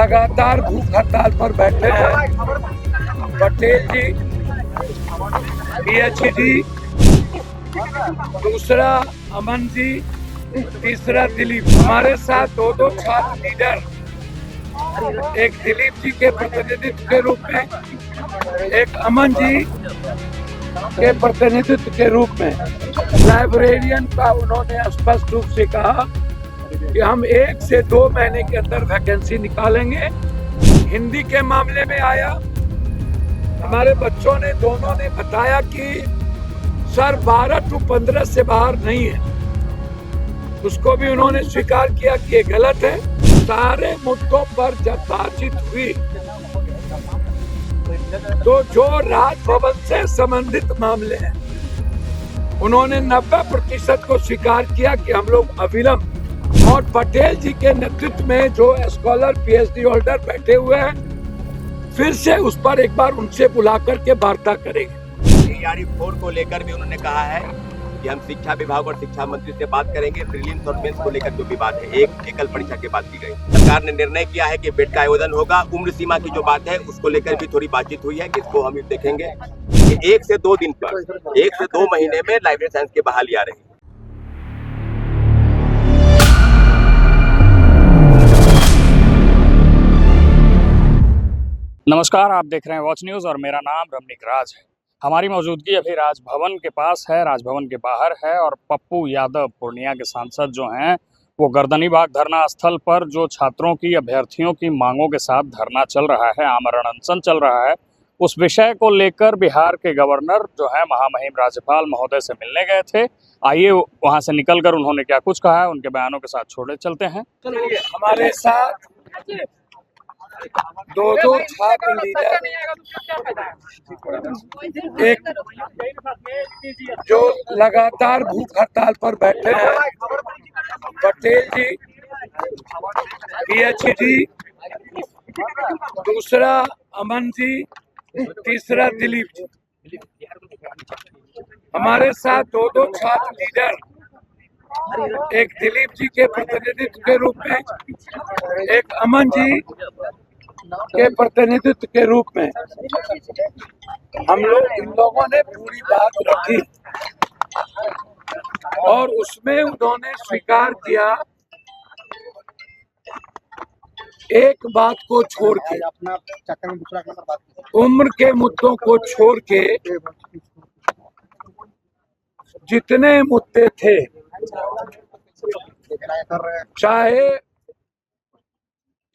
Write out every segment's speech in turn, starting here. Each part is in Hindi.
लगातार भूख हड़ताल पर बैठे हैं। पटेल जी, पीएचडी, दूसरा अमन जी, तीसरा दिलीप। हमारे साथ दो छात्र लीडर, एक दिलीप जी के प्रतिनिधित्व के रूप में, एक अमन जी के प्रतिनिधित्व के रूप में। लाइब्रेरियन का उन्होंने स्पष्ट रूप से कहा कि हम 1 से 2 महीने के अंदर वैकेंसी निकालेंगे। हिंदी के मामले में आया, हमारे बच्चों ने दोनों ने बताया कि सर 12 to 15 से बाहर नहीं है। उसको भी उन्होंने स्वीकार किया कि ये गलत है। सारे मुद्दों पर जब बातचीत हुई तो जो राजभवन से संबंधित मामले हैं उन्होंने 90% को स्वीकार किया कि हम लोग अविलंब, और पटेल जी के नेतृत्व में जो स्कॉलर पीएचडी होल्डर बैठे हुए हैं, फिर से उस पर एक बार उनसे बुला करके वार्ता करेंगे। TR4 को लेकर भी उन्होंने कहा है कि हम शिक्षा विभाग और शिक्षा मंत्री से बात करेंगे। प्रीलिम्स और मेंस को लेकर जो विवाद है, एक एकल परीक्षा की बात की गई। सरकार ने निर्णय किया है कि बेड का आयोजन होगा। उम्र सीमा की जो बात है उसको लेकर भी थोड़ी बातचीत हुई है, जिसको हम देखेंगे कि 1 से 2 दिन पर, 1 से 2 महीने में लाइब्रेरी साइंस की बहाली आ रही है। नमस्कार, आप देख रहे हैं वॉच न्यूज़ और मेरा नाम रमनीक राज है। हमारी मौजूदगी अभी राजभवन के पास है, राजभवन के बाहर है, और पप्पू यादव पूर्णिया के सांसद जो हैं वो गर्दनी बाग धरना स्थल पर जो छात्रों की, अभ्यर्थियों की मांगों के साथ धरना चल रहा है, आमरण अनशन चल रहा है, उस विषय को लेकर बिहार के गवर्नर जो है महामहिम राज्यपाल महोदय से मिलने गए थे। आइए वहाँ से निकलकर उन्होंने क्या कुछ कहा है उनके बयानों के साथ छोड़े चलते हैं। हमारे साथ दो छात्र लीडर, एक जो लगातार भूख हड़ताल पर बैठे हैं, पटेल जी, पीएचडी, दूसरा अमन जी, तीसरा दिलीप जी। हमारे साथ दो छात्र लीडर, एक दिलीप जी के प्रतिनिधित्व के रूप में, एक अमन जी के प्रतिनिधित्व के रूप में। इन लोगों ने पूरी बात रखी और उसमें उन्होंने स्वीकार किया, एक बात को छोड़ के, उम्र के मुद्दों को छोड़ के जितने मुद्दे थे, चाहे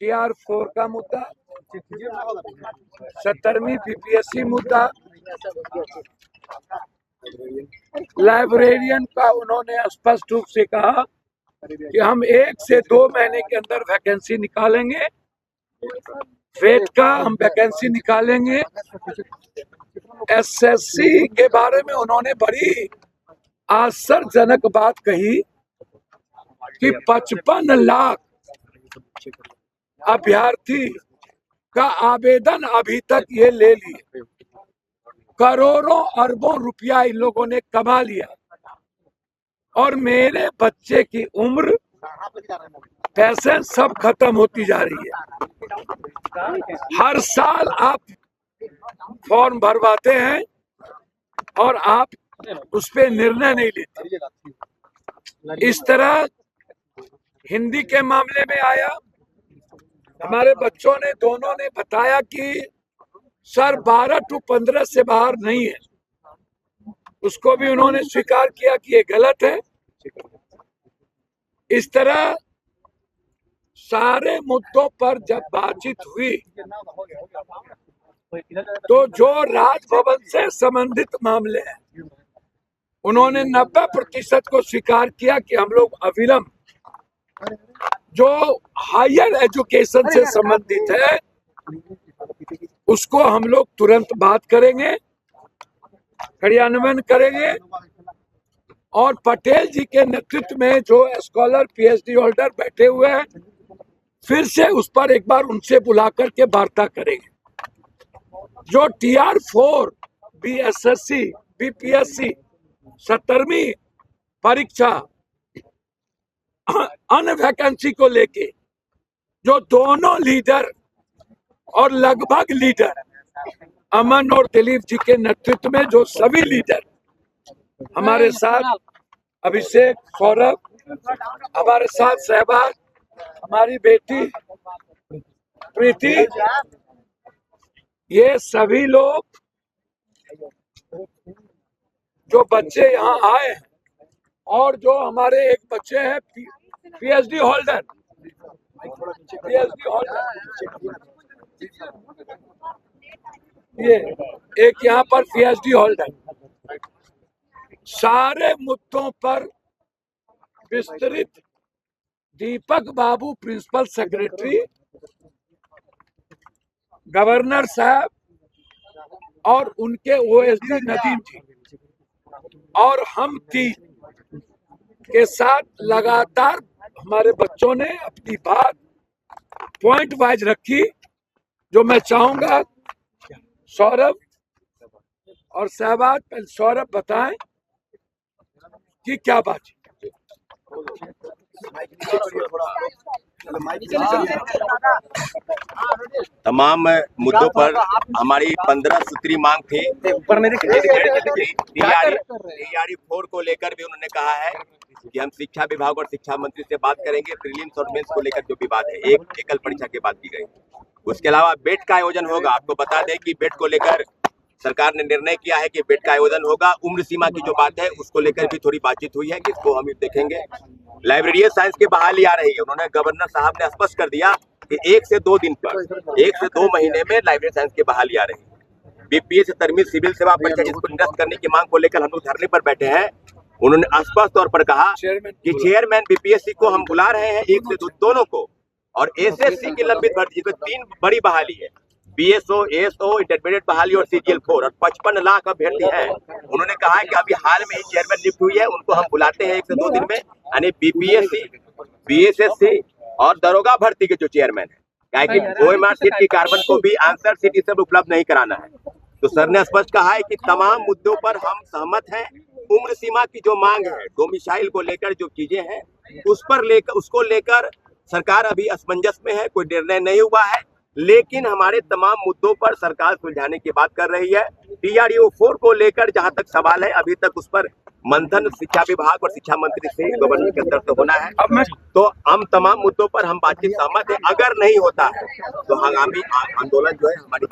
TR4 का मुद्दा, 70वीं बीपीएससी मुद्दा, लाइब्रेरियन का उन्होंने स्पष्ट रूप से कहा कि हम 1 से 2 महीने के अंदर वैकेंसी निकालेंगे। वेट का हम वैकेंसी निकालेंगे। एसएससी के बारे में उन्होंने बड़ी आश्चर्यजनक बात कही कि 55 लाख अभ्यर्थी का आवेदन अभी तक ये ले लिए, करोड़ों अरबों रुपया इन लोगों ने कमा लिया, और मेरे बच्चे की उम्र, पैसे सब खत्म होती जा रही है। हर साल आप फॉर्म भरवाते हैं और आप उस पर निर्णय नहीं लेते। इस तरह हिंदी के मामले में आया, हमारे बच्चों ने दोनों ने बताया कि सर 12 to 15 से बाहर नहीं है। उसको भी उन्होंने स्वीकार किया कि ये गलत है। इस तरह सारे मुद्दों पर जब बातचीत हुई तो जो राजभवन से संबंधित मामले हैं उन्होंने 90% को स्वीकार किया कि हम लोग अविलंब, जो हायर एजुकेशन से संबंधित है उसको हम लोग तुरंत बात करेंगे, क्रियान्वयन करेंगे, और पटेल जी के नेतृत्व में जो स्कॉलर पीएचडी होल्डर बैठे हुए हैं, फिर से उस पर एक बार उनसे बुला करके वार्ता करेंगे। जो TR4, BSSC, BPSC, 70वीं परीक्षा, अन्य वैकेंसी को लेके जो दोनों लीडर और लगभग लीडर अमन और दिलीप जी के नेतृत्व में जो सभी लीडर हमारे साथ, अभिषेक, सौरभ, हमारे साथ सहबाज, हमारी बेटी प्रीति, ये सभी लोग जो बच्चे यहाँ आए हैं और जो हमारे एक बच्चे हैं पीएचडी होल्डर, ये एक यहाँ पर पीएचडी होल्डर, सारे मुद्दों पर विस्तृत दीपक बाबू प्रिंसिपल सेक्रेटरी, गवर्नर साहब और उनके ओएसडी नदीम जी और हम तीन के साथ लगातार हमारे बच्चों ने अपनी बात पॉइंट वाइज रखी। जो मैं चाहूंगा सौरभ और सहबाज, पहले सौरभ बताएं कि क्या बात है। तमाम मुद्दों पर हमारी 15 सूत्री मांग थी। टीआरई 4 को लेकर भी उन्होंने कहा है कि हम शिक्षा विभाग और शिक्षा मंत्री से बात करेंगे। प्रीलिम्स और मेंस को लेकर जो विवाद है, एक एकल परीक्षा की बात की गई। उसके अलावा बेट का आयोजन होगा। आपको बता दें कि बेट को लेकर सरकार ने निर्णय किया है कि बेट का आयोजन होगा। उम्र सीमा की जो बात है उसको लेकर भी थोड़ी बातचीत हुई है, जिसको हम देखेंगे। लाइब्रेरियन साइंस की बहाली आ रही है। उन्होंने गवर्नर साहब ने स्पष्ट कर दिया कि 1 से 2 दिन पर, 1 से 2 महीने में लाइब्रेरी साइंस की बहाली आ रही है। बीपीएस से तरमीज सिविल सेवा परीक्षा जिसको निरस्त करने की मांग को लेकर हम लोग धरने पर बैठे हैं। उन्होंने स्पष्ट तौर पर कहा कि चेयरमैन बीपीएससी को हम बुला रहे हैं, 1 से 2 दोनों को, और एसएससी की लंबित भर्ती जिसमें 3 बड़ी बहाली है, बीएसओ, एएसओ, इंटरमीडिएट बहाली और सीजीएल 4 और 55 लाख अभ्यर्थी है। उन्होंने कहा है कि अभी हाल में ही चेयरमैन नियुक्त हुई है, उनको हम बुलाते हैं 1 से 2 दिन में। यानी बीपीएससी, बीएसएससी और दरोगा भर्ती के जो चेयरमैन है, क्या कि ओएमआर सीट की कार्बन को भी आंसर सीट इस सब उपलब्ध नहीं कराना है। तो सर ने स्पष्ट कहा है कि तमाम मुद्दों पर हम सहमत हैं। उम्र सीमा की जो मांग है, डोमिसाइल को लेकर जो चीजें हैं, उसको लेकर सरकार अभी असमंजस में है, कोई निर्णय नहीं हुआ है। लेकिन हमारे तमाम मुद्दों पर सरकार सुलझाने की बात कर रही है। टीआरई 4 को लेकर जहां तक सवाल है, अभी तक उस पर मंथन शिक्षा विभाग और शिक्षा मंत्री से गवर्नर के अंदर से होना है। तो हम तमाम मुद्दों पर हम बातचीत सहमत है। अगर नहीं होता है तो हंगामी आंदोलन जो है हमारी